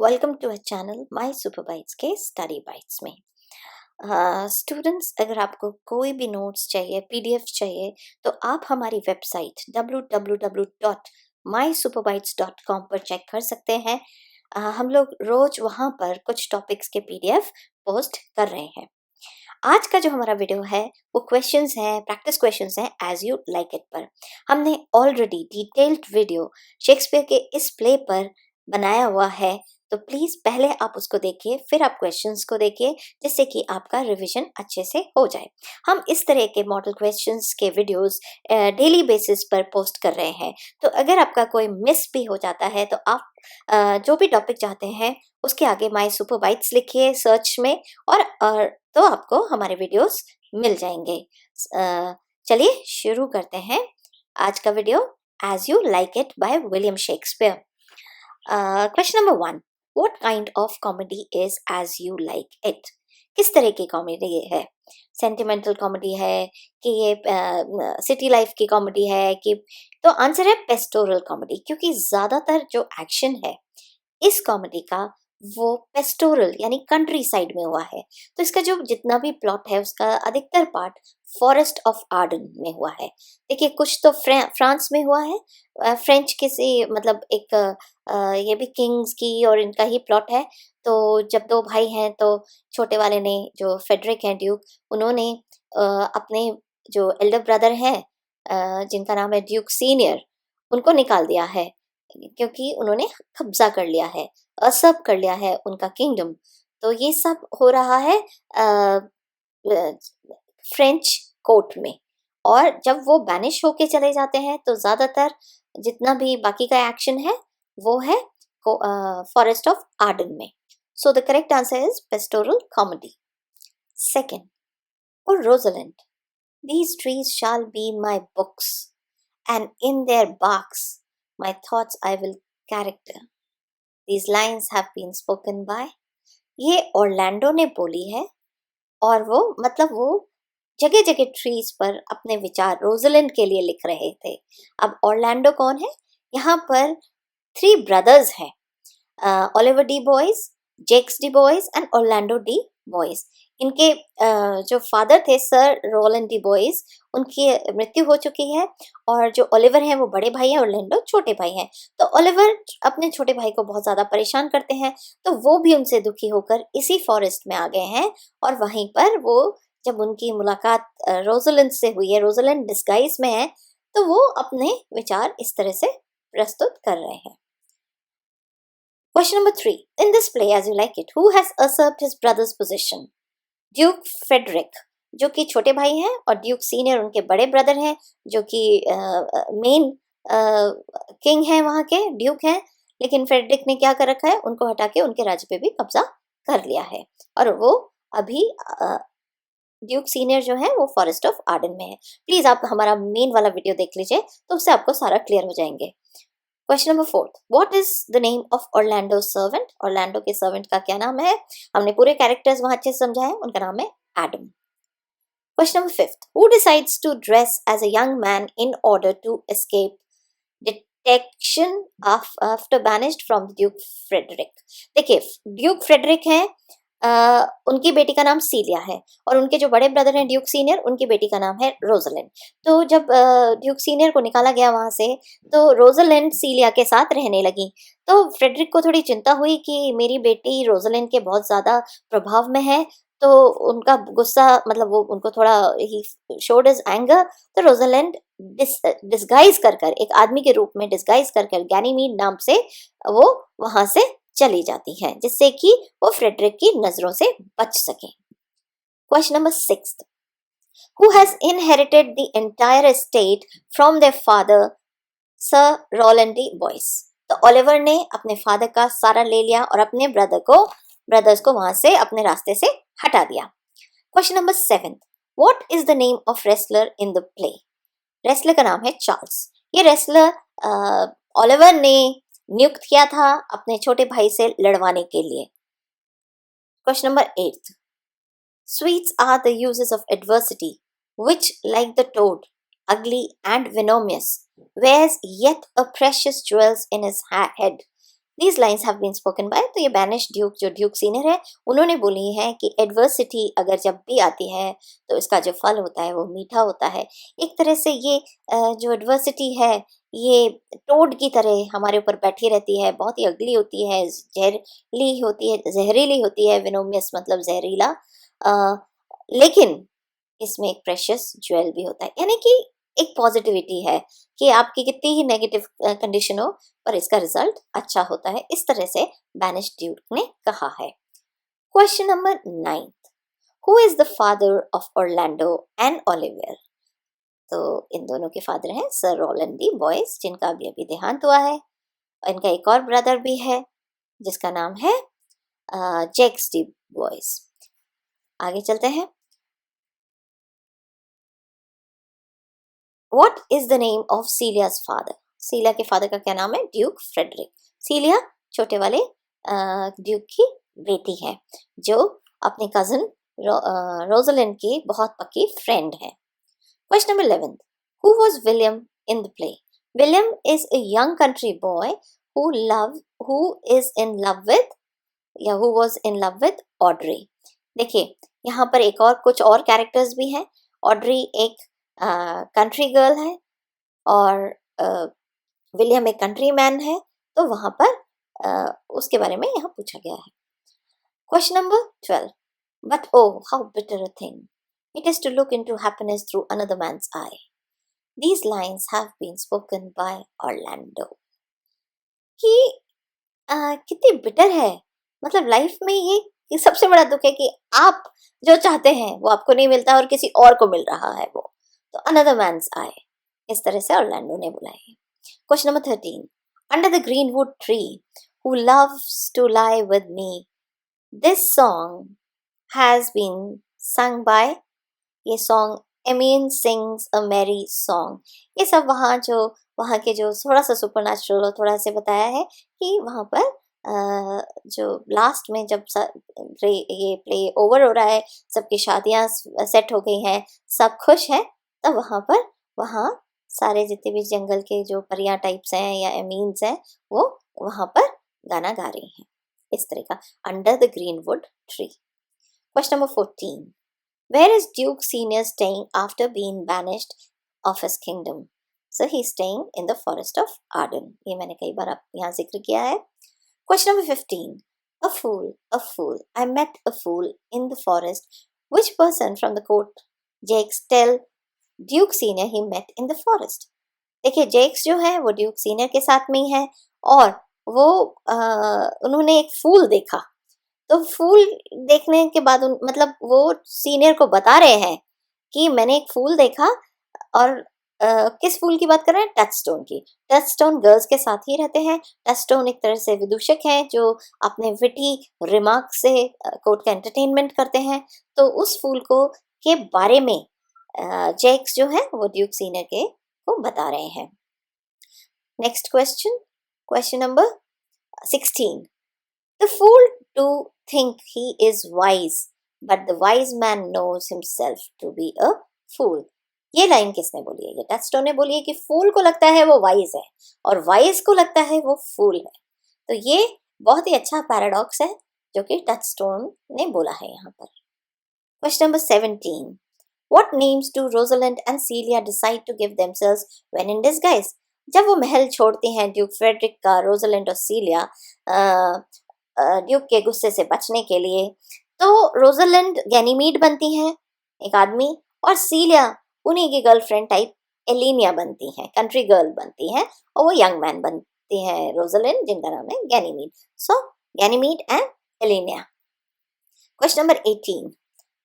Welcome to a channel my super bytes के study bytes में। Students, अगर आपको कोई भी नोट्स चाहिए, पीडीएफ चाहिए, तो आप हमारी वेबसाइट www.mysuperbytes.com पर चेक कर सकते हैं। हम लोग रोज वहाँ पर कुछ टॉपिक्स के पीडीएफ पोस्ट कर रहे हैं। आज का जो हमारा वीडियो है वो क्वेश्चंस हैं, प्रैक्टिस क्वेश्चंस हैं एज यू लाइक इट पर। हमने ऑलरेडी डिटेल्ड वीडियो शेक्सपियर के इस प्ले पर बनाया हुआ है, तो प्लीज पहले आप उसको देखिए, फिर आप क्वेश्चंस को देखिए, जिससे कि आपका रिवीजन अच्छे से हो जाए। हम इस तरह के मॉडल क्वेश्चंस के वीडियोस डेली बेसिस पर पोस्ट कर रहे हैं, तो अगर आपका कोई मिस भी हो जाता है तो आप जो भी टॉपिक चाहते हैं उसके आगे माय सुपर बाइट्स लिखिए सर्च में, और तो आपको हमारे वीडियोस मिल जाएंगे। चलिए शुरू करते हैं आज का video, as you like it by William Shakespeare. Question number 1, what kind of comedy is as you like it? किस तरह की कॉमेडी ये है? सेंटिमेंटल कॉमेडी है कि ये सिटी लाइफ की कॉमेडी है कि? तो आंसर है पेस्टोरल कॉमेडी, क्योंकि ज्यादातर जो एक्शन है इस कॉमेडी का वो पेस्टोरल यानी कंट्री साइड में हुआ है। तो इसका जो जितना भी प्लॉट है उसका अधिकतर पार्ट फॉरेस्ट ऑफ आर्डन में हुआ है। देखिए, कुछ तो फ्रांस में हुआ है, फ्रेंच किसी मतलब एक ये भी किंग्स की और इनका ही प्लॉट है। तो जब दो भाई हैं तो छोटे वाले ने, जो फेडरिक है ड्यूक, उन्होंने अपने जो एल्डर ब्रदर हैं जिनका नाम है ड्यूक सीनियर, उनको निकाल दिया है, क्योंकि उन्होंने कब्जा कर लिया है, असब कर लिया है उनका किंगडम। तो ये सब हो रहा है फ्रेंच कोर्ट में। और जब वो बैनिश होके चले जाते हैं तो ज्यादातर जितना भी बाकी का एक्शन है वो है फॉरेस्ट ऑफ आर्डन में। So the correct answer is pastoral comedy. Second, और Rosalind, these trees shall be my books, and in their barks my thoughts I will character. These lines have been spoken by, ये Orlando ने बोली है, और वो मतलब वो जगह जगह ट्रीज पर अपने विचार रोजलिंड के लिए लिख रहे थे। अब ऑर्लैंडो कौन है? यहाँ पर 3 ब्रदर्स हैं, Oliver de Boys, Jaques de Boys and Orlando de Boys. इनके जो फादर थे सर रोलैंड डी बॉयज, उनकी मृत्यु हो चुकी है, और जो ओलिवर हैं वो बड़े भाई हैं, ऑर्लैंडो छोटे भाई हैं। तो ओलिवर अपने छोटे भाई को बहुत ज़्यादा परेशान करते हैं, तो वो भी उनसे दुखी होकर इसी फॉरेस्ट में आ गए हैं। और वहीं पर वो जब उनकी मुलाकात रोजलिंड से हुई है, रोजलिंड डिस्गाइज में है, तो वो अपने विचार इस तरह से प्रस्तुत कर रहे हैं। Question number 3. In this play, as you like it, who has usurped his brother's position? Duke Frederick, जो कि छोटे भाई हैं, और ड्यूक सीनियर उनके बड़े ब्रदर हैं, जो कि मेन किंग हैं, वहाँ के ड्यूक हैं। लेकिन फ्रेडरिक ने क्या कर रखा है, उनको हटा के उनके राज्य पे भी कब्जा कर लिया है, और वो अभी ड्यूक सीनियर जो है वो फॉरेस्ट ऑफ आर्डन में है। प्लीज आप हमारा मेन वाला वीडियो देख लीजिए, तो उससे आपको सारा क्लियर हो जाएंगे। Question number 4, what is the name of Orlando servant? Orlando के सर्वेंट का क्या नाम है? हमने पूरे कैरेक्टर्स वहां अच्छे से समझा है, उनका नाम है Adam. Question number 5, who decides to dress as a young man in order to escape detection after banished from Duke Frederick? देखिए, ड्यूक फ्रेडरिक है, उनकी बेटी का नाम सीलिया है, और उनके जो बड़े ब्रदर हैं ड्यूक सीनियर, उनकी बेटी का नाम है रोजलिंड। तो जब ड्यूक सीनियर को निकाला गया वहां से, तो रोजलिंड सीलिया के साथ रहने लगी। तो फ्रेडरिक को थोड़ी चिंता हुई कि मेरी बेटी रोजलिंड के बहुत ज्यादा प्रभाव में है, तो उनका गुस्सा मतलब वो उनको थोड़ा ही शोड हिज एंगर। तो रोजलिंड डिस्गाइज कर कर, एक आदमी के रूप में डिस्गाइज कर कर, गैनीमीड नाम से वो वहां से चली जाती हैं, जिससे कि वो फ्रेडरिक की नजरों से बच सके। Question number 6, who has inherited the entire estate from their father sir Rowland de Boys? तो ओलिवर ने अपने फादर का सारा ले लिया और अपने ब्रदर्स को वहां से अपने रास्ते से हटा दिया। Question number 7, what is the name of wrestler in the play? Wrestler का नाम है चार्ल्स। ये रेसलर ओलिवर ने नियुक्त किया था अपने छोटे भाई से लड़वाने के लिए। Question number 8, sweets are the uses of adversity which, like the toad, ugly and venomous, wears yet a precious jewels in his head. These lines have been spoken by, तो ये बैनिश ड्यूक जो Duke senior है उन्होंने बोली है कि adversity अगर जब भी आती है तो इसका जो फल होता है वो मीठा होता है। एक तरह से ये जो एडवर्सिटी है ये टोड की तरह हमारे ऊपर बैठी रहती है, बहुत ही अगली होती है, जहरीली होती है, विनोमियस मतलब जहरीला, लेकिन इसमें एक प्रेशियस ज्वेल भी होता है, यानी कि एक पॉजिटिविटी है कि आपकी कितनी ही नेगेटिव कंडीशन हो पर इसका रिजल्ट अच्छा होता है। इस तरह से बैनिश ड्यूक ने कहा है। Question number 9, who is the father of Orlando and Olivier? तो इन दोनों के फादर हैं सर रोलैंड डी बॉयस, जिनका अभी अभी देहांत हुआ है। इनका एक और ब्रदर भी है जिसका नाम है जैक्स डी बॉयस। आगे चलते हैं। What is the name of Celia's father? सीलिया के फादर का क्या नाम है? Duke Frederick. सीलिया छोटे वाले ड्यूक की बेटी है जो अपने कजन रोजलिंड की बहुत पक्की फ्रेंड है। Question number 11, who was William in the play? William is a young country boy who was in love with Audrey. देखिए यहाँ पर एक और कुछ और कैरेक्टर्स भी हैं। ऑड्री एक कंट्री गर्ल है और विलियम एक कंट्री मैन है, तो वहां पर उसके बारे में यहाँ पूछा गया है। Question number 12, but O how bitter a thing it is to look into happiness through another man's eye. These lines have been spoken by Orlando. कि कितनी बिटर है, मतलब लाइफ में ये सबसे बड़ा दुख है कि आप जो चाहते हैं वो आपको नहीं मिलता और किसी और को मिल रहा है वो, तो अनदर मैन्स आई, इस तरह से ऑरलैंडो ने बोला है। Question number 13, under the greenwood tree who loves to lie with me, this song has been sung by, ये song Amiens sings a merry song. ये सब वहाँ के जो थोड़ा सा सुपरनैचुरल और थोड़ा से बताया है कि वहाँ पर जो लास्ट में जब ये प्ले ओवर हो रहा है, सबकी शादियाँ सेट हो गई हैं, सब खुश हैं, तब वहाँ सारे जितने भी जंगल के जो परियां टाइप्स हैं या एमीन्स हैं वो वहाँ पर गाना गा रही हैं। इस तरह का under the greenwood tree. Question number 14, where is Duke Senior staying after being banished of his kingdom? So he is staying in the forest of Arden. ये मैंने कई बार यहाँ जिक्र किया है। Question number 15. A fool. I met a fool in the forest. Which person from the court? Jakes tell Duke Senior he met in the forest. देखिए जेक्स जो है वो ड्यूक सीनियर के साथ में ही है और वो उन्होंने एक फूल देखा। तो फूल देखने के बाद मतलब वो सीनियर को बता रहे हैं कि मैंने एक फूल देखा। और किस फूल की बात कर रहे हैं? टचस्टोन की। टचस्टोन गर्ल्स के साथ ही रहते हैं। टचस्टोन एक तरह से विदूषक हैं जो अपने विटी रिमार्क से कोर्ट का एंटरटेनमेंट करते हैं। तो उस फूल के बारे में जैक्स जो है वो ड्यूक सीनियर को बता रहे हैं। Next question number 16, the fool do think he is wise but the wise man knows himself to be a fool. ये लाइन किसने बोली है? ये टचस्टोन ने बोली है कि फूल को लगता है वो वाइज है और वाइज को लगता है वो फूल है। तो ये बहुत ही अच्छा पैराडॉक्स है जो कि टचस्टोन ने बोला है यहाँ पर। Question number 17, what names do Rosalind and Celia decide to give themselves when in disguise? जब वो महल छोड़ती हैं ड्यूक फ्रेडरिक का रोजलिंड और सीलिया ड्यूक के गुस्से से बचने के लिए, तो रोजलिंड गैनीमीड बनती हैं एक आदमी और सीलिया उन्हीं की गर्लफ्रेंड टाइप एलिनिया बनती हैं, कंट्री गर्ल बनती हैं और वो यंग मैन बनती हैं रोजलिंड जिनका नाम है Ganymede. So Ganymede and Aliena. Question number 18,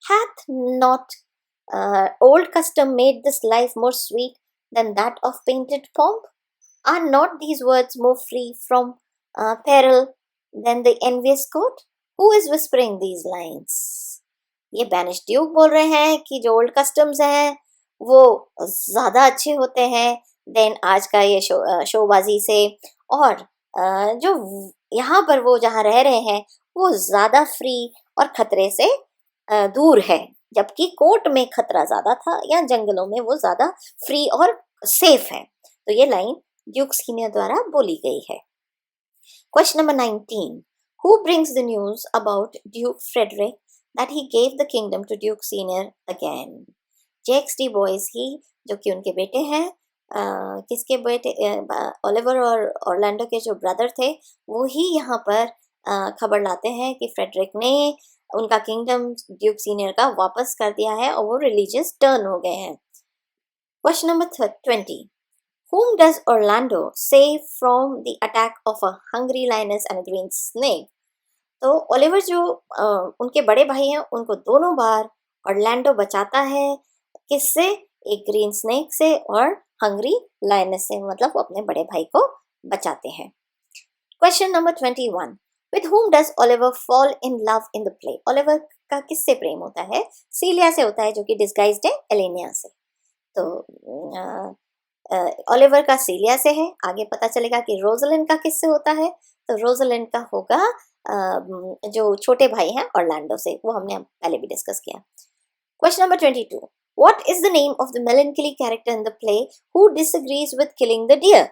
hath not old custom made this life more sweet than that of painted pomp? Are not these words more free from peril than the envious court? Who is whispering these lines? ये banish Duke बोल रहे हैं कि जो old customs हैं वो ज़्यादा अच्छे होते हैं देन आज का ये शोबाजी से, और जो यहाँ पर वो जहाँ रह रहे हैं वो ज़्यादा फ्री और खतरे से दूर है, जबकि कोर्ट में खतरा ज़्यादा था या जंगलों में वो ज़्यादा फ्री और सेफ है। तो ये लाइन ड्यूक सीनियर द्वारा बोली गई है। Question number 19. Who brings the news about Duke Frederick that he gave the kingdom to Duke Senior again? Jakes D. Boyce ही, जो कि उनके बेटे हैं, किसके बेटे, ओलिवर और ऑर्लैंडो के जो ब्रदर थे, वो ही यहाँ पर खबर लाते हैं कि फ्रेडरिक ने उनका किंगडम ड्यूक सीनियर का वापस कर दिया है और वो रिलीजियस टर्न हो गए हैं। Question number 20. Whom does Orlando save from the attack of a hungry lioness and a green snake? तो ओलिवर जो उनके बड़े भाई हैं, उनको दोनों बार ऑर्लैंडो बचाता है। किससे? एक ग्रीन स्नेक से और हंग्री लायनेस से, मतलब वो अपने बड़े भाई को बचाते हैं। Question number 21. With whom does Oliver fall in love in the play? Oliver का किससे प्रेम होता है? सीलिया से होता है, जो कि डिस्गाइज्ड है एलेनिया से। तो ओलिवर का सीलिया से है। आगे पता चलेगा कि रोजलिंड का किससे होता है। तो रोजलिंड का होगा जो छोटे भाई हैं ऑर्लैंडो से, वो हमने पहले भी डिस्कस किया। Question number 22. What is the name of the melancholy character in the play who disagrees with killing the deer?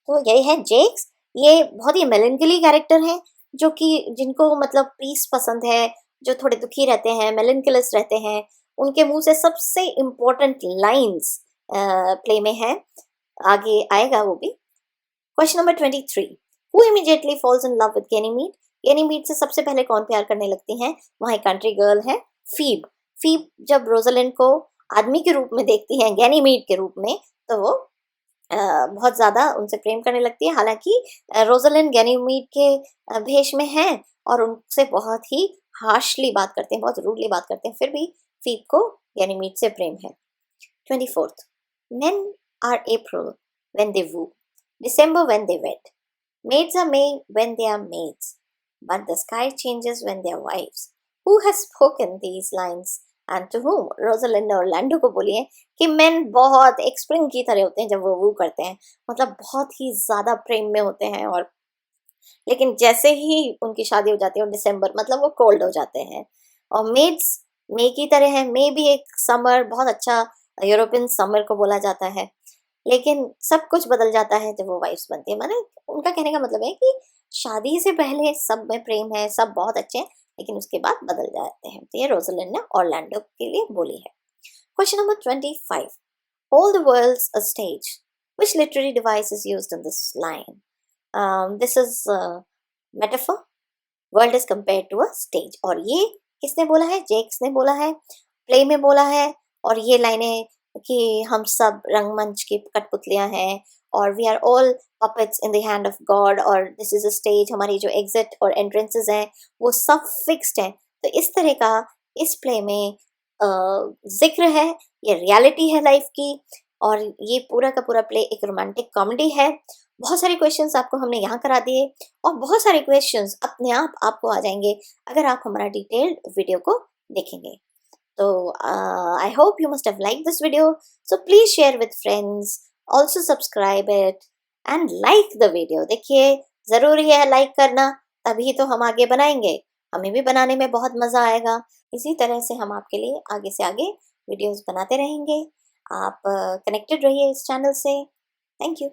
तो यही है जेक्स। ये बहुत ही मेलनकली कैरेक्टर है, जो कि जिनको मतलब पीस पसंद है, जो थोड़े दुखी रहते हैं, मेलनकलस रहते हैं। उनके मुंह से सबसे इम्पोर्टेंट लाइन्स प्ले में है, आगे आएगा वो भी। Question number 23. Who immediately falls in love with Ganymede? Ganymede से सबसे पहले कौन प्यार करने लगती हैं? वहाँ एक कंट्री गर्ल है, फीब। फीब जब रोजलिंड को आदमी के रूप में देखती है, गैनीमीड के रूप में, तो वो बहुत ज़्यादा उनसे प्रेम करने लगती है। हालांकि रोजलिंड गैनीमीड के भेष में है और उनसे बहुत ही हार्शली बात करते हैं, बहुत रूडली बात करते हैं, फिर भी फीब को गैनीमीड से प्रेम है। 24. Men are April when they woo, December when they wed. Maids are May when they are maids, but the sky changes when they are wives. Who has spoken these lines and to whom? Rosalind और लैंडो को बोलिए कि main बहुत एक spring की तरह होते हैं जब वो वू करते हैं, मतलब बहुत ही ज़्यादा प्रेम में होते हैं, और लेकिन जैसे ही उनकी शादी हो जाती है और दिसंबर मतलब वो कोल्ड हो जाते हैं। और मेड्स मे की तरह है। मे भी एक समर, बहुत अच्छा यूरोपियन समर को बोला जाता है, लेकिन सब कुछ बदल जाता है जब वो वाइफ्स बनती है। माने उनका कहने का मतलब है कि शादी से पहले सब में प्रेम है, सब बहुत अच्छे हैं, लेकिन उसके बाद बदल जाते हैं। तो ये रोजलिंड ने ऑर्लैंडो के लिए बोली है। Question number 25. All the world's a stage. Which literary device is used in this line? This is metaphor. World is compared to a stage. और ये किसने बोला है? जेक्स ने बोला है, प्ले में बोला है। और ये लाइनें कि हम सब रंगमंच की कठपुतलियां हैं और we are all puppets in the hand of God, और दिस इज अ स्टेज, हमारी जो एग्जिट और एंट्रेंसेस हैं वो सब फिक्स्ड हैं। तो इस तरह का इस प्ले में जिक्र है, ये रियलिटी है लाइफ की, और ये पूरा का पूरा प्ले एक रोमांटिक कॉमेडी है। बहुत सारे क्वेश्चंस आपको हमने यहाँ करा दिए और बहुत सारे क्वेश्चंस अपने आप आपको आ जाएंगे अगर आप हमारा डिटेल्ड वीडियो को देखेंगे। So I hope you must have liked this video. So please share with friends. Also subscribe it and like the video. देखिए ज़रूरी है लाइक करना, तभी तो हम आगे बनाएंगे। हमें भी बनाने में बहुत मज़ा आएगा। इसी तरह से हम आपके लिए आगे से आगे वीडियोस बनाते रहेंगे। आप कनेक्टेड रहिए इस चैनल से। Thank you.